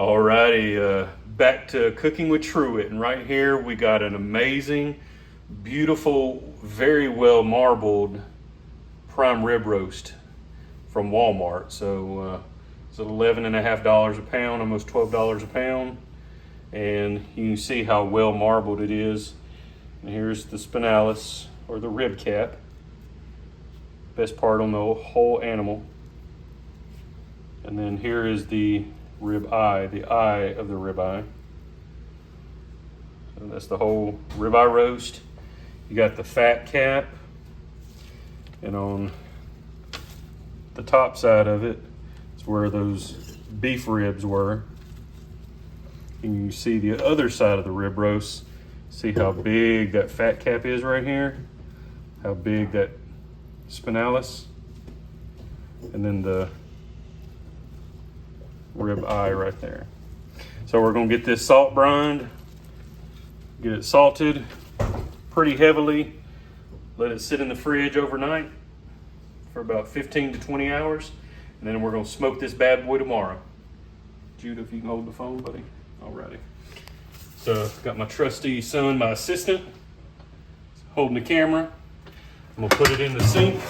Alrighty, back to cooking with Truett, and right here we got an amazing, beautiful, very well marbled prime rib roast from Walmart. So it's $11.50 a pound, almost $12 a pound, and you can see how well marbled it is. And here's the spinalis, or the rib cap, best part on the whole animal. And then here is the rib eye, the eye of the rib eye. So that's the whole rib eye roast. You got the fat cap, and on the top side of it is where those beef ribs were. And you see the other side of the rib roast. See how big that fat cap is right here? How big that spinalis? And then the rib eye right there. So we're gonna get this salt brined, get it salted pretty heavily, let it sit in the fridge overnight for about 15 to 20 hours, and then we're gonna smoke this bad boy tomorrow. Judah, if you can hold the phone, buddy. Alrighty. So got my trusty son, my assistant, holding the camera. I'm gonna put it in the sink,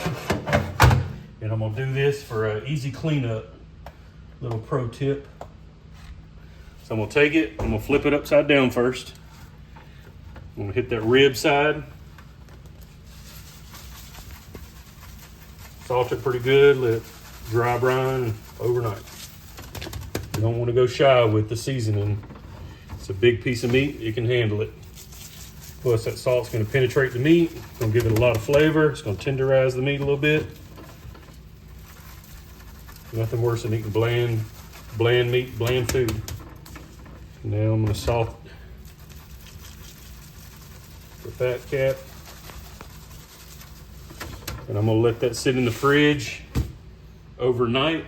and I'm gonna do this for an easy cleanup. Little pro tip. So I'm gonna take it, I'm gonna flip it upside down first. I'm gonna hit that rib side. Salt it pretty good, let it dry brine overnight. You don't wanna go shy with the seasoning. It's a big piece of meat, you can handle it. Plus that salt's gonna penetrate the meat, it's gonna give it a lot of flavor, it's gonna tenderize the meat a little bit. Nothing worse than eating bland meat, bland food. Now I'm gonna salt the fat cap. And I'm gonna let that sit in the fridge overnight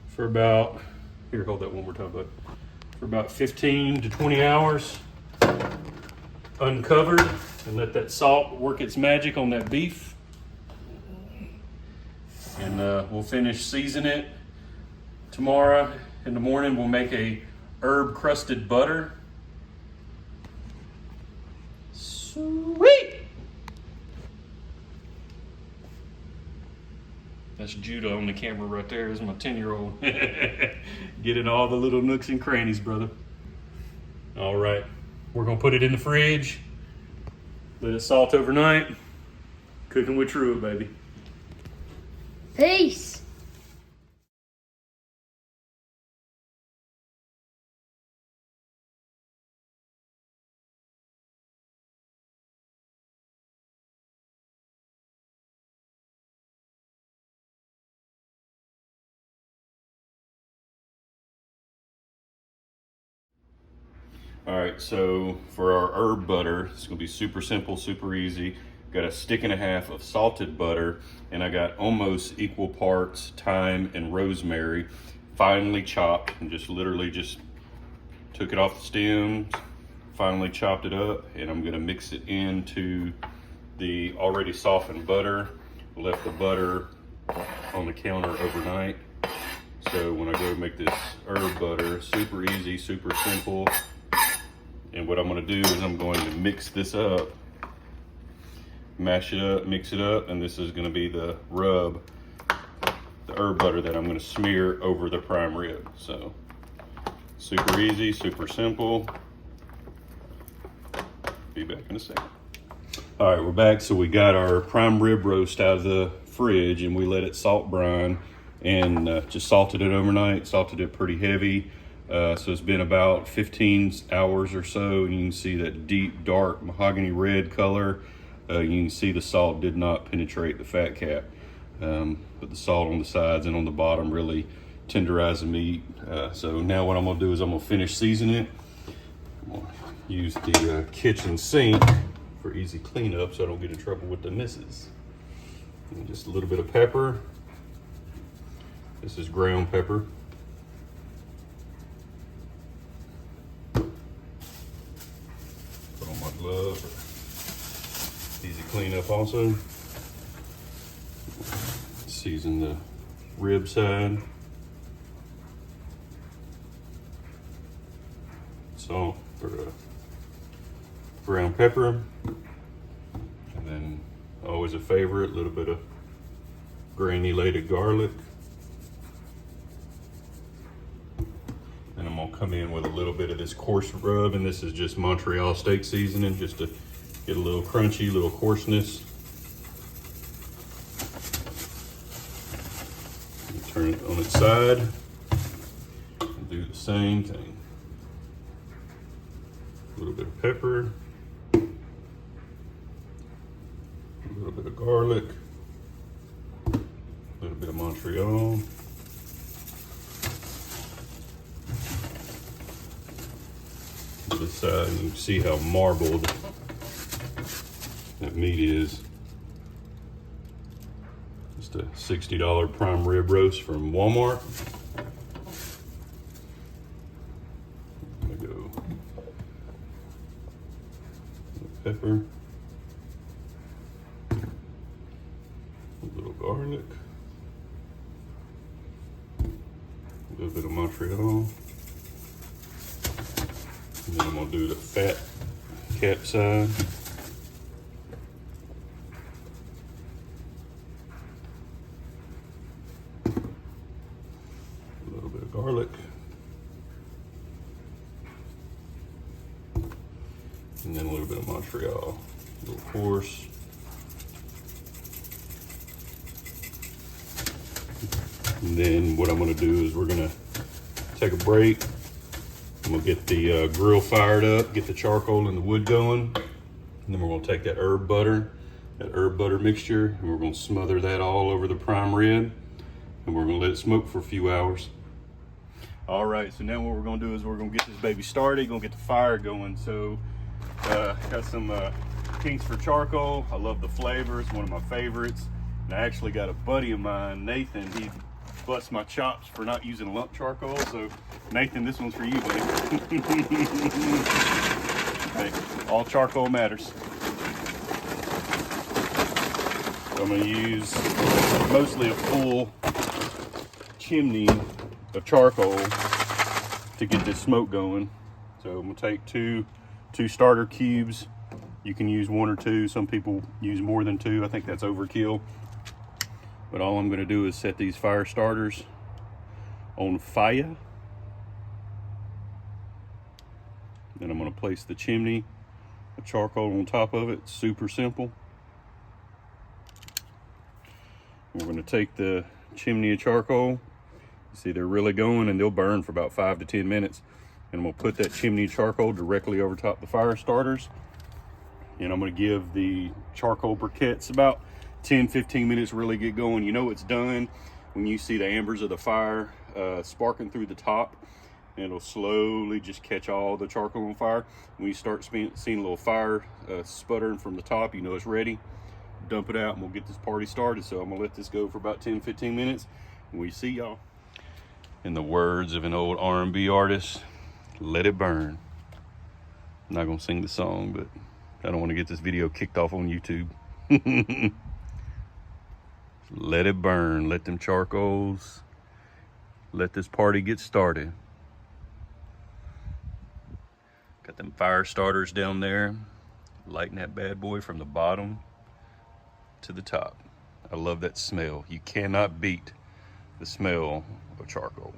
for about, here, hold that one more time, bud. For about 15 to 20 hours, uncovered, and let that salt work its magic on that beef. And we'll finish seasoning it tomorrow. In the morning, we'll make a herb crusted butter. Sweet! That's Judah on the camera right there. This is my 10-year-old. Getting all the little nooks and crannies, brother. All right, we're gonna put it in the fridge. Let it salt overnight. Cooking with Truett, baby. Peace. All right, so for our herb butter, it's gonna be super simple, super easy. Got a stick and a half of salted butter, and I got almost equal parts thyme and rosemary, finely chopped, and just literally just took it off the stems, finely chopped it up, and I'm gonna mix it into the already softened butter. Left the butter on the counter overnight. So when I go make this herb butter, super easy, super simple. And what I'm gonna do is I'm going to mix this up, mash it up, mix it up, and this is gonna be the rub, the herb butter that I'm gonna smear over the prime rib. So super easy, super simple. Be back in a second. All right, we're back. So we got our prime rib roast out of the fridge, and we let it salt brine, and just salted it overnight, salted it pretty heavy. So it's been about 15 hours or so. You can see that deep, dark mahogany red color. You can see the salt did not penetrate the fat cap, but the salt on the sides and on the bottom really tenderized the meat. So now what I'm gonna do is I'm gonna finish seasoning it. I'm gonna use the kitchen sink for easy cleanup so I don't get in trouble with the missus. And just a little bit of pepper. This is ground pepper. My glove for easy cleanup also. Season the rib side. salt or ground pepper, and then always a favorite, a little bit of granulated garlic. And I'm gonna come in with a little bit of this coarse rub, and this is just Montreal steak seasoning, just to get a little crunchy, a little coarseness. Turn it on its side and do the same thing. A little bit of pepper, a little bit of garlic, a little bit of Montreal. To the side, and you can see how marbled that meat is. Just a $60 prime rib roast from Walmart. I'm gonna go pepper, a little garlic, a little bit of Montreal, and then I'm gonna do the fat capside. Garlic, and then a little bit of Montreal, a little coarse. And then what I'm going to do is we're going to take a break. I'm going to get the grill fired up, get the charcoal and the wood going, and then we're going to take that herb butter mixture, and we're going to smother that all over the prime rib, and we're going to let it smoke for a few hours. All right, so now what we're gonna do is we're gonna get this baby started, gonna get the fire going. So, got some Kingsford charcoal. I love the flavor, it's one of my favorites. And I actually got a buddy of mine, Nathan, he busts my chops for not using lump charcoal. So, Nathan, this one's for you, buddy. Hey, all charcoal matters. So I'm gonna use mostly a full chimney of charcoal to get this smoke going. So I'm gonna take two starter cubes. You can use one or two. Some people use more than two. I think that's overkill. But all I'm gonna do is set these fire starters on fire. Then I'm gonna place the chimney of charcoal on top of it. Super simple. We're gonna take the chimney of charcoal. See, they're really going, and they'll burn for about 5 to 10 minutes. And we'll put that chimney charcoal directly over top the fire starters. And I'm gonna give the charcoal briquettes about 10-15 minutes, really get going. You know it's done when you see the embers of the fire sparking through the top, and it'll slowly just catch all the charcoal on fire. When you start seeing a little fire sputtering from the top, you know it's ready. Dump it out and we'll get this party started. So I'm gonna let this go for about 10-15 minutes, and we see y'all. In the words of an old R&B artist, let it burn. I'm not gonna sing the song, but I don't want to get this video kicked off on YouTube. Let it burn, let them charcoals, let this party get started. Got them fire starters down there, lighting that bad boy from the bottom to the top. I love that smell. You cannot beat the smell of charcoal.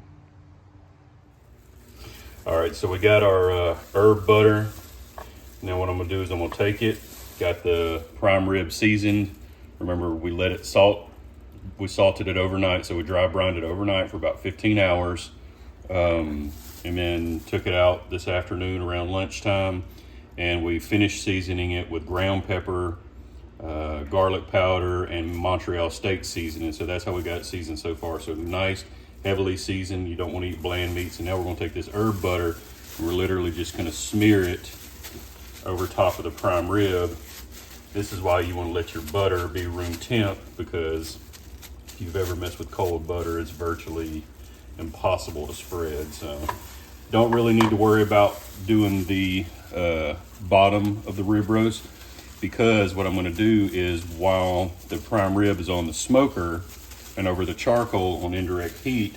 All right, so we got our herb butter. Now what I'm gonna do is I'm gonna take it, got the prime rib seasoned. Remember, we let it salt. We salted it overnight, so we dry brined it overnight for about 15 hours. And then took it out this afternoon around lunchtime, and we finished seasoning it with ground pepper, garlic powder, and Montreal steak seasoning. So that's how we got it seasoned so far. So nice, heavily seasoned. You don't want to eat bland meats. And now we're going to take this herb butter, and we're literally just going to smear it over top of the prime rib. This is why you want to let your butter be room temp, because if you've ever messed with cold butter, it's virtually impossible to spread. So don't really need to worry about doing the bottom of the rib roast, because what I'm going to do is, while the prime rib is on the smoker and over the charcoal on indirect heat,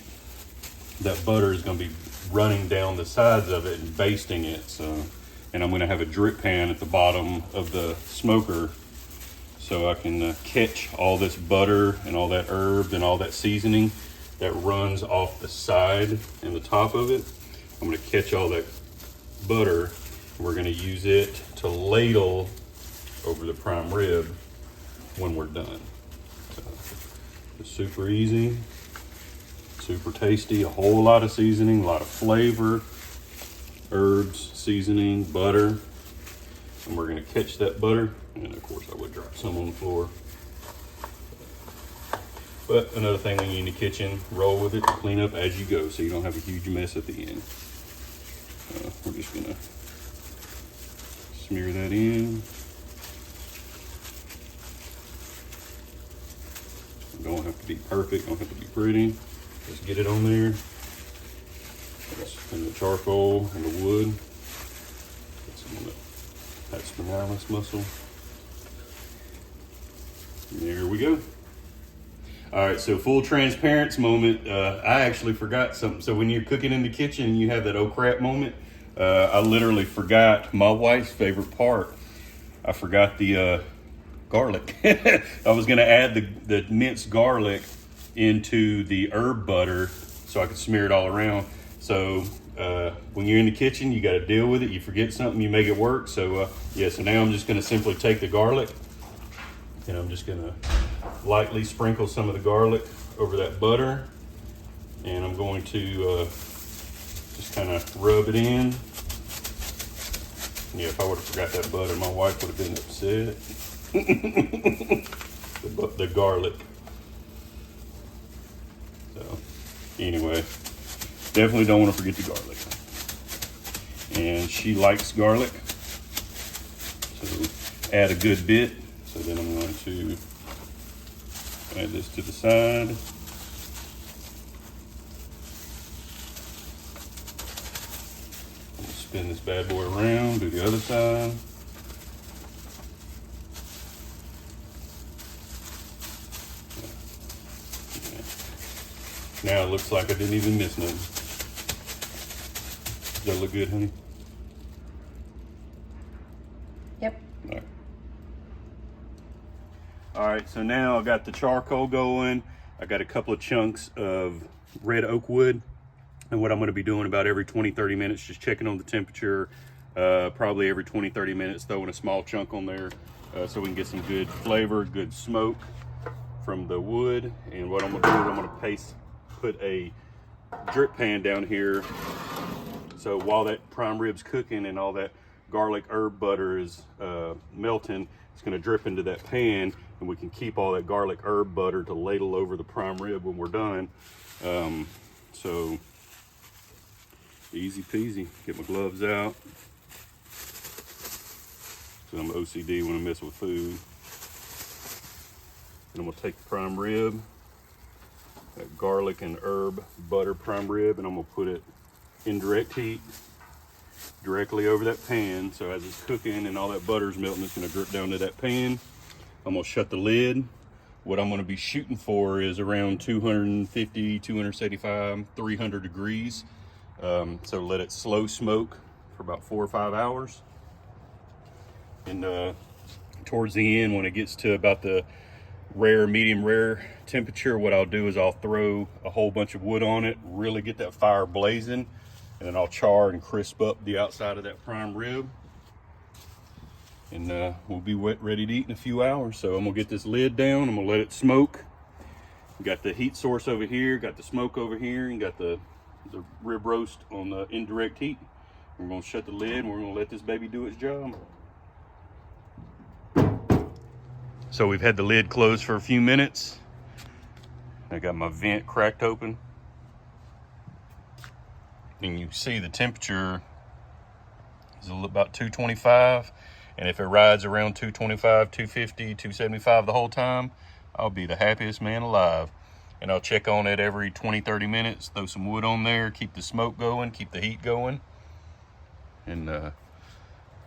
that butter is going to be running down the sides of it and basting it. So, and I'm gonna have a drip pan at the bottom of the smoker so I can catch all this butter and all that herb and all that seasoning that runs off the side and the top of it. I'm gonna catch all that butter. We're gonna use it to ladle over the prime rib when we're done. So, it's super easy, super tasty, a whole lot of seasoning, a lot of flavor, herbs, seasoning, butter. And we're gonna catch that butter. And of course I would drop some on the floor. But another thing when you're in the kitchen, roll with it, clean up as you go so you don't have a huge mess at the end. We're just gonna smear that in. Don't have to be perfect, don't have to be pretty. Just get it on there. And the charcoal and the wood. Put some of that spinalis muscle. And there we go. All right, so full transparency moment. I actually forgot something. So when you're cooking in the kitchen and you have that oh crap moment, I literally forgot my wife's favorite part. I forgot the garlic. I was gonna add the minced garlic into the herb butter so I could smear it all around. So when you're in the kitchen, you gotta deal with it. You forget something, you make it work. So yeah, so now I'm just gonna simply take the garlic and I'm just gonna lightly sprinkle some of the garlic over that butter. And I'm going to just kind of rub it in. Yeah, if I would have forgot that butter, my wife would have been upset. the garlic. So anyway, definitely don't want to forget the garlic. And she likes garlic, so add a good bit. So then I'm going to add this to the side. I'm gonna spin this bad boy around, do the other side. Now it looks like I didn't even miss nothing. Does that look good, honey? Yep. All right, so now I got the charcoal going. I got a couple of chunks of red oak wood. And what I'm gonna be doing about every 20, 30 minutes, just checking on the temperature, probably every 20, 30 minutes, throwing a small chunk on there so we can get some good flavor, good smoke from the wood. And what I'm gonna do is I'm gonna put a drip pan down here. So while that prime rib's cooking and all that garlic herb butter is melting, it's gonna drip into that pan and we can keep all that garlic herb butter to ladle over the prime rib when we're done. So easy peasy. Get my gloves out. So I'm OCD when I mess with food. And I'm gonna take the prime rib, that garlic and herb butter prime rib, and I'm gonna put it in direct heat directly over that pan. So as it's cooking and all that butter's melting, it's gonna drip down to that pan. I'm gonna shut the lid. What I'm gonna be shooting for is around 250, 275, 300 degrees. So let it slow smoke for about 4 or 5 hours. And towards the end, when it gets to about the medium rare temperature, what I'll do is I'll throw a whole bunch of wood on it, really get that fire blazing, and then I'll char and crisp up the outside of that prime rib. And we'll be ready to eat in a few hours. So I'm gonna get this lid down, I'm gonna let it smoke. Got the heat source over here, got the smoke over here, and got the rib roast on the indirect heat. We're gonna shut the lid and we're gonna let this baby do its job. So we've had the lid closed for a few minutes. I got my vent cracked open. And you see the temperature is about 225. And if it rides around 225, 250, 275 the whole time, I'll be the happiest man alive. And I'll check on it every 20, 30 minutes, throw some wood on there, keep the smoke going, keep the heat going. And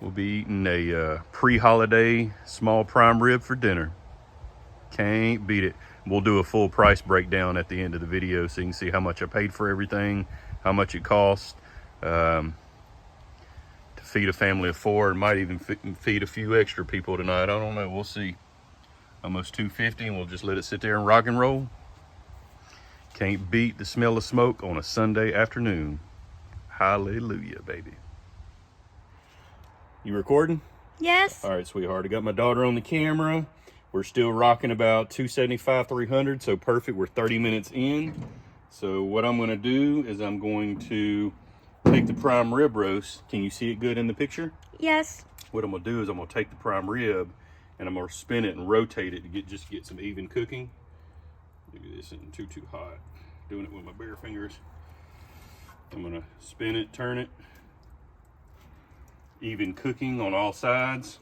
we'll be eating a pre-holiday small prime rib for dinner. Can't beat it. We'll do a full price breakdown at the end of the video so you can see how much I paid for everything how much it costs to feed a family of 4. It might even feed a few extra people tonight. I don't know. We'll see. Almost $2.50, and we'll just let it sit there and rock and roll. Can't beat the smell of smoke on a Sunday afternoon. Hallelujah, baby. You recording? Yes. All right, sweetheart. I got my daughter on the camera. We're still rocking about 275, 300, so perfect. We're 30 minutes in. So what I'm going to do is I'm going to take the prime rib roast. Can you see it good in the picture? Yes. What I'm going to do is I'm going to take the prime rib and I'm going to spin it and rotate it to get some even cooking. Maybe this isn't too hot. Doing it with my bare fingers. I'm going to spin it, turn it. Even cooking on all sides.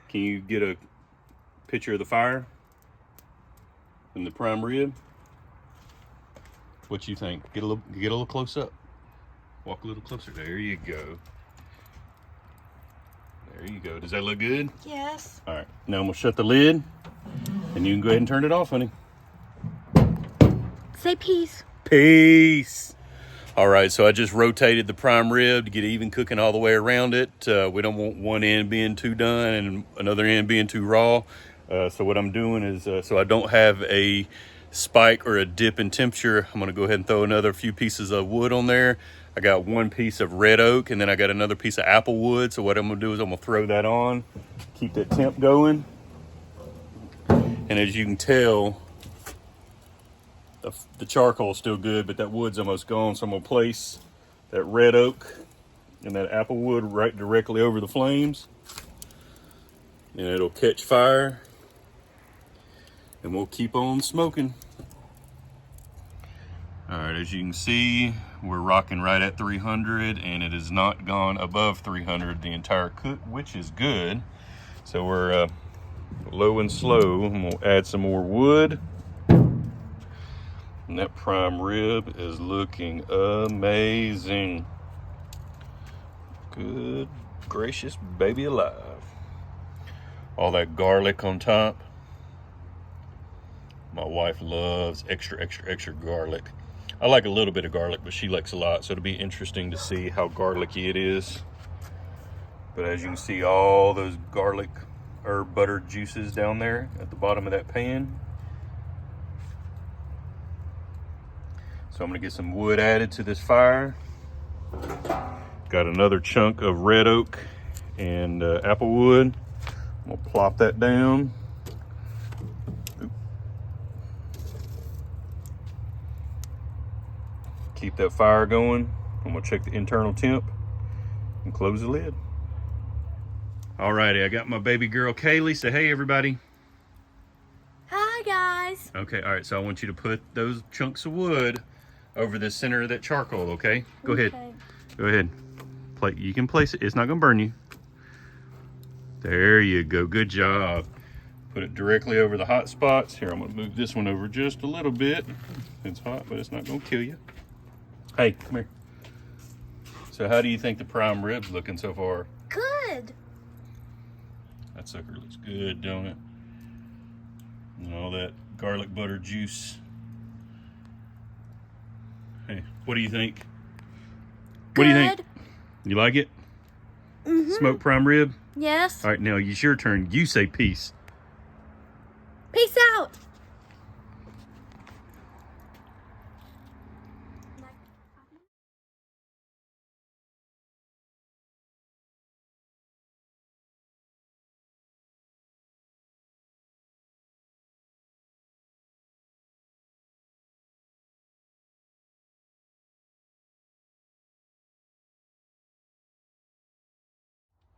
Can you get a picture of the fire and the prime rib? What you think? Get a little close up. Walk a little closer. There you go. There you go. Does that look good? Yes. All right. Now I'm gonna shut the lid, and you can go ahead and turn it off, honey. Say peace. Peace. All right. So I just rotated the prime rib to get even cooking all the way around it. We don't want one end being too done and another end being too raw. So what I'm doing is, so I don't have a spike or a dip in temperature, I'm gonna go ahead and throw another few pieces of wood on there. I got one piece of red oak, and then I got another piece of apple wood. So what I'm gonna do is I'm gonna throw that on, keep that temp going. And as you can tell, the charcoal is still good, but that wood's almost gone. So I'm gonna place that red oak and that apple wood right directly over the flames, and it'll catch fire, and we'll keep on smoking. All right, as you can see, we're rocking right at 300, and it has not gone above 300 the entire cook, which is good. So we're low and slow, and we'll add some more wood. And that prime rib is looking amazing. Good gracious baby alive. All that garlic on top. My wife loves extra garlic. I like a little bit of garlic, but she likes a lot, so it'll be interesting to see how garlicky it is. But as you can see, all those garlic herb butter juices down there at the bottom of that pan. So I'm gonna get some wood added to this fire. Got another chunk of red oak and apple wood. I'm gonna plop that down. Keep that fire going. I'm gonna check the internal temp and close the lid. Alrighty, I got my baby girl Kaylee. Say hey, everybody. Hi, guys. Okay, all right, so I want you to put those chunks of wood over the center of that charcoal, okay? Go ahead. Go ahead. You can place it. It's not gonna burn you. There you go, good job. Put it directly over the hot spots. Here, I'm gonna move this one over just a little bit. It's hot, but it's not gonna kill you. Hey, come here. So how do you think the prime rib's looking so far? Good. That sucker looks good, don't it? And all that garlic butter juice. Hey, what do you think? What do you think? You like it? Mm-hmm. Smoked prime rib? Yes. All right, now it's your turn. You say peace. Peace out.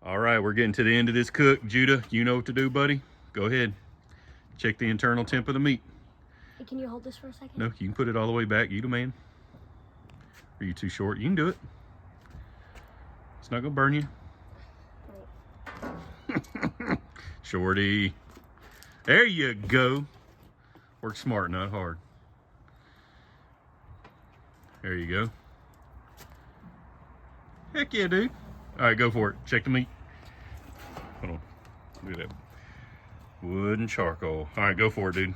All right, we're getting to the end of this cook. Judah, you know what to do, buddy. Go ahead. Check the internal temp of the meat. Hey, can you hold this for a second? No, you can put it all the way back. You the man. Are you too short? You can do it. It's not gonna burn you. Shorty. There you go. Work smart, not hard. There you go. Heck yeah, dude. All right, go for it. Check the meat. Hold on. Look at that. Wood and charcoal. All right, go for it, dude.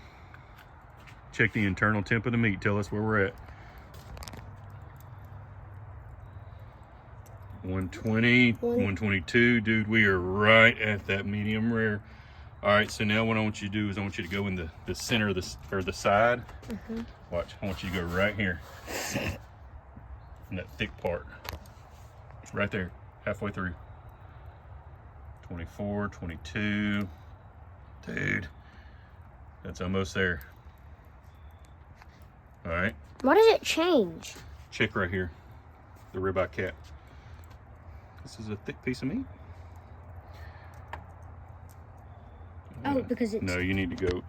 Check the internal temp of the meat. Tell us where we're at. 120, 122. Dude, we are right at that medium rare. All right, so now what I want you to do is I want you to go in the center of the side. Watch, I want you to go right here. In that thick part. Right there, halfway through. 24, 22. Dude, that's almost there. All right. Why does it change? Check right here, the ribeye cap. This is a thick piece of meat. Oh, because it's... No, you need to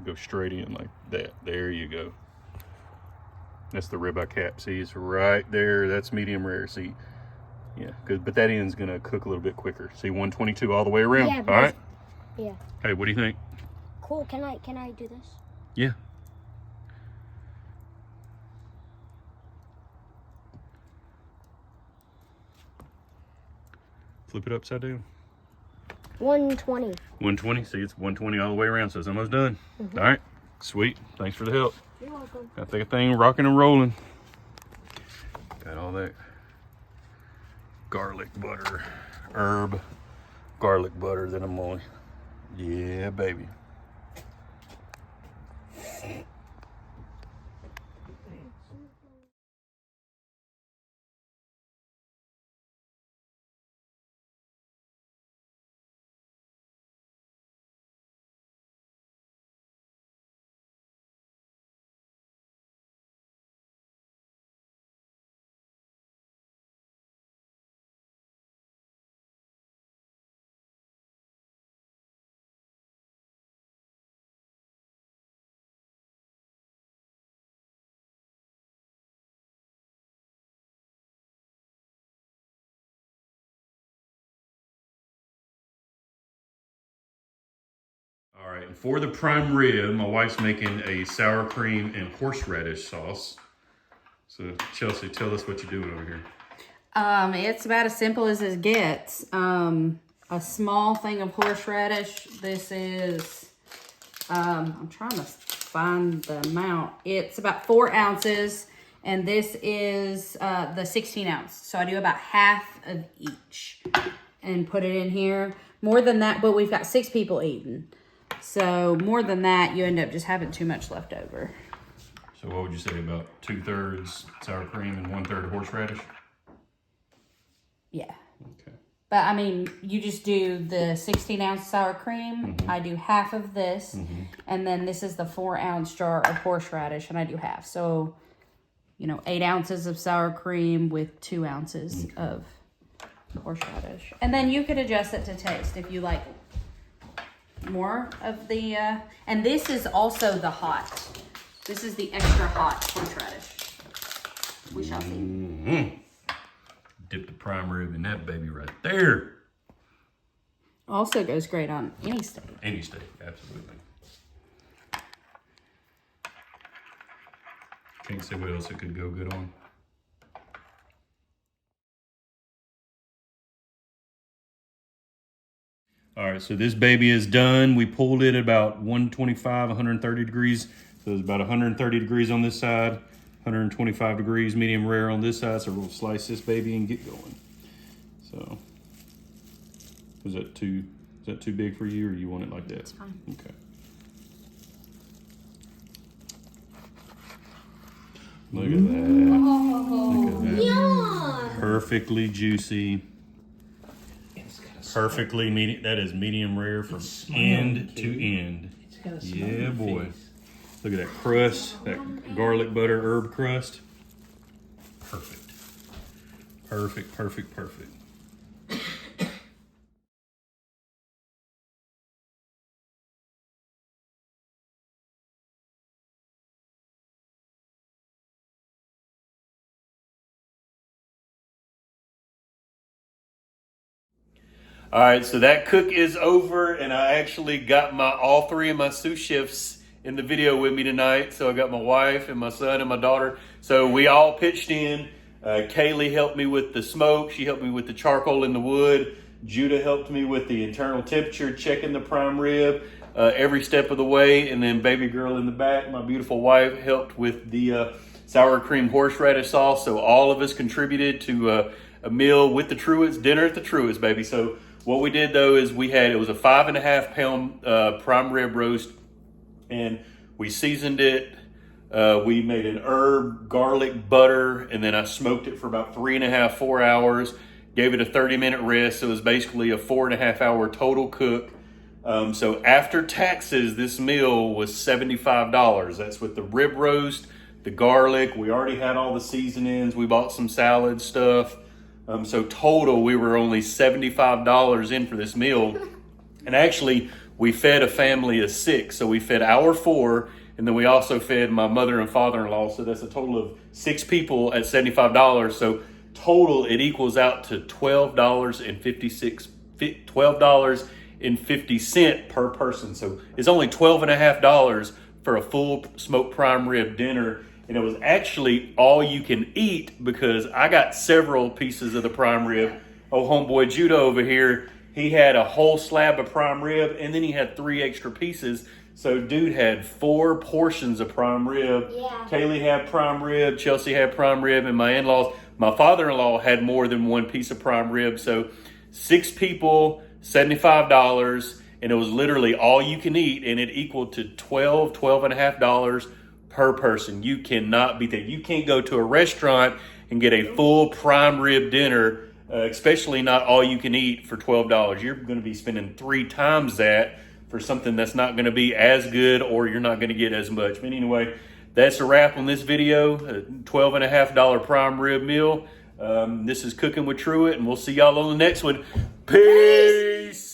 go straight in like that. There you go. That's the ribeye cap. See, it's right there. That's medium rare. See, yeah, but that end's gonna cook a little bit quicker. See, 122 all the way around. Yeah, all right. Yeah. Hey, what do you think? Cool. Can I do this? Yeah. Flip it upside down. 120. 120. See, it's 120 all the way around, so it's almost done. All right. Sweet. Thanks for the help. You're welcome. Got that thing rocking and rolling. Got all that garlic butter, herb garlic butter that I'm on. Yeah, baby. All right, and for the prime rib, my wife's making a sour cream and horseradish sauce. So Chelsea, tell us what you're doing over here. It's about as simple as it gets. A small thing of horseradish. This is, I'm trying to find the amount. It's about 4 ounces, and this is the 16 ounce. So I do about half of each and put it in here. More than that, but we've got 6 people eating. So more than that, you end up just having too much left over. So what would you say, about 2/3 sour cream and 1/3 horseradish? Yeah. Okay. But I mean, you just do the 16 ounce sour cream. I do half of this. And then this is the 4 ounce jar of horseradish, and I do half. So, 8 ounces of sour cream with 2 ounces of horseradish. And then you could adjust it to taste if you like more of the, and this is also the hot. This is the extra hot horseradish. We shall see. Dip the prime rib in that baby right there. Also goes great on any steak. Any steak, absolutely. Can't say what else it could go good on. All right, so this baby is done. We pulled it about 125, 130 degrees. So it's about 130 degrees on this side, 125 degrees medium rare on this side. So we'll slice this baby and get going. So, is that too big for you, or you want it like that? It's fine. Okay. Look at that. Oh. Look at that. Yeah. Perfectly juicy. Perfectly medium. That is medium rare from end to end. Yeah, boy. Look at that crust, that garlic butter herb crust. Perfect. Perfect, perfect, perfect. All right, so that cook is over, and I actually got all 3 of my sous chefs in the video with me tonight. So I got my wife and my son and my daughter. So we all pitched in. Kaylee helped me with the smoke. She helped me with the charcoal in the wood. Judah helped me with the internal temperature, checking the prime rib every step of the way. And then baby girl in the back, my beautiful wife, helped with the sour cream horseradish sauce. So all of us contributed to a meal with the Truett's, dinner at the Truett's, baby. So what we did though is it was a 5.5 pound prime rib roast, and we seasoned it. We made an herb, garlic, butter, and then I smoked it for about 3.5, 4 hours. Gave it a 30-minute rest. So it was basically a 4.5 hour total cook. So after taxes, this meal was $75. That's with the rib roast, the garlic. We already had all the seasonings. We bought some salad stuff. So total, we were only $75 in for this meal. And actually, we fed a family of 6. So we fed our 4, and then we also fed my mother and father-in-law. So that's a total of 6 people at $75. So total, it equals out to $12.50 per person. So it's only $12.50 for a full smoked prime rib dinner. And it was actually all you can eat because I got several pieces of the prime rib. Oh, homeboy Judah over here, he had a whole slab of prime rib, and then he had 3 extra pieces. So dude had 4 portions of prime rib. Yeah. Kaylee had prime rib, Chelsea had prime rib, and my in-laws, my father-in-law had more than 1 piece of prime rib. So 6 people, $75, and it was literally all you can eat, and it equaled to $12.50 per person. You cannot beat that. You can't go to a restaurant and get a full prime rib dinner, especially not all you can eat, for $12. You're going to be spending 3 times that for something that's not going to be as good, or you're not going to get as much. But anyway, that's a wrap on this video. A $12.50 prime rib meal. This is Cooking with Truett, and we'll see y'all on the next one. Peace.